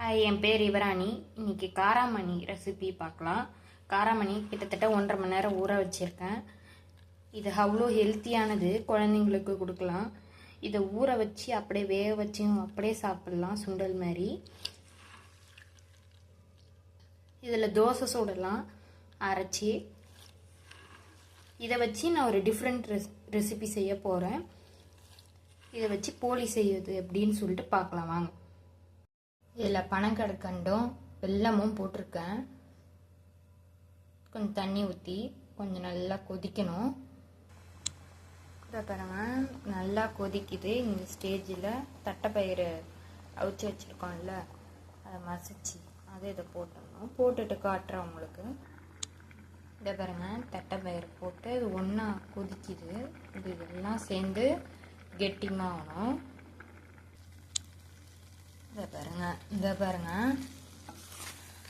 Hi, என் பேர் யுவராணி. இன்னைக்கு காராமணி ரெசிபி பார்க்கலாம். காராமணி கிட்டத்தட்ட 1.5 மணி நேரம் ஊற வச்சுருக்கேன். இது அவ்வளோ ஹெல்த்தியானது, குழந்தைங்களுக்கு கொடுக்கலாம். இதை ஊற வச்சு அப்படியே வேக வச்சும் அப்படியே சாப்பிட்லாம், சுண்டல் மாதிரி. இதில் தோசை சுடலாம் அரைச்சி. இதை வச்சு நான் ஒரு டிஃப்ரெண்ட் ரெசிபி செய்ய போகிறேன். இதை வச்சு போலி செய்யுது அப்படின்னு சொல்லிட்டு பார்க்கலாம் வாங்க. இதில் பனங்கற்கண்டும் வெல்லமும் போட்டிருக்கேன். கொஞ்சம் தண்ணி ஊற்றி கொஞ்சம் நல்லா கொதிக்கணும். இதை பாருங்க, நல்லா கொதிக்குது. இந்த ஸ்டேஜில் தட்டைப்பயிறு அவிச்சு வச்சுருக்கோம்ல, அதை மசிச்சு இதை போட்டுடணும். போட்டுட்டு காட்டுறேன் உங்களுக்கு. இதை பாருங்க, தட்டைப்பயிறு போட்டு இது ஒன்றா கொதிக்குது. இது எல்லாம் சேர்ந்து கெட்டிமாகணும். இதை பாருங்க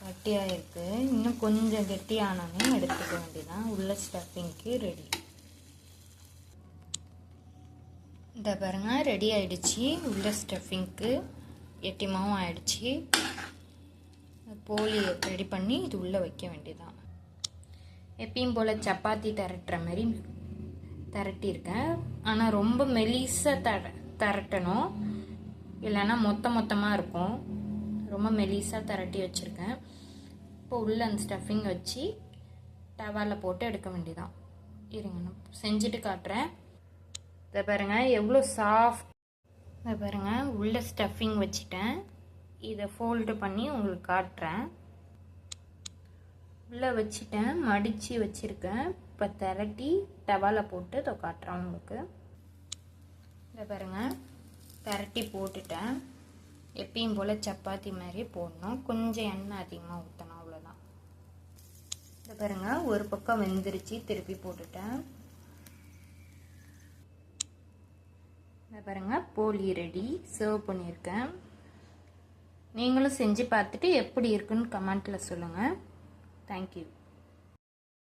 கெட்டியாக இருக்கு. இன்னும் கொஞ்சம் கெட்டியானோன்னு எடுத்துக்க வேண்டியதான். உள்ள ஸ்டஃபிங்க்கு ரெடி. இதை பாருங்க, ரெடி ஆயிடுச்சு. உள்ள ஸ்டஃபிங்க்கு கெட்டிமாவும் ஆயிடுச்சு. போலி ரெடி பண்ணி இது உள்ளே வைக்க வேண்டியதான். எப்பயும் போல் சப்பாத்தி திரட்டுற மாதிரி திரட்டியிருக்கேன். ஆனால் ரொம்ப மெலிசாக திரட்டணும், இல்லைன்னா மொத்தமாக இருக்கும். ரொம்ப மெலிசாக திரட்டி வச்சுருக்கேன். இப்போ உள்ள அந்த ஸ்டஃபிங் வச்சு டவாவில் போட்டு எடுக்க வேண்டியதான். இருங்க, நான் செஞ்சுட்டு காட்டுறேன். இதை பாருங்கள் எவ்வளோ சாஃப்ட். இதை பாருங்கள், உள்ள ஸ்டஃபிங் வச்சுட்டேன். இதை ஃபோல்டு பண்ணி உங்களுக்கு காட்டுறேன். உள்ளே வச்சுட்டேன், மடித்து வச்சுருக்கேன். இப்போ திரட்டி டவாவில் போட்டு இதை காட்டுறேன் உங்களுக்கு. இதை பாருங்கள், திரட்டி போட்டுட்டேன். எப்பயும் போல் சப்பாத்தி மாதிரி போடணும். கொஞ்சம் எண்ணெய் அதிகமாக ஊற்றணும், அவ்வளோதான். இதை பாருங்கள், ஒரு பக்கம் வெந்துருச்சு. திருப்பி போட்டுட்டேன். இதை பாருங்கள், போலி ரெடி. சர்வ் பண்ணியிருக்கேன். நீங்களும் செஞ்சு பார்த்துட்டு எப்படி இருக்குன்னு கமெண்ட்டில் சொல்லுங்கள். தேங்க்யூ.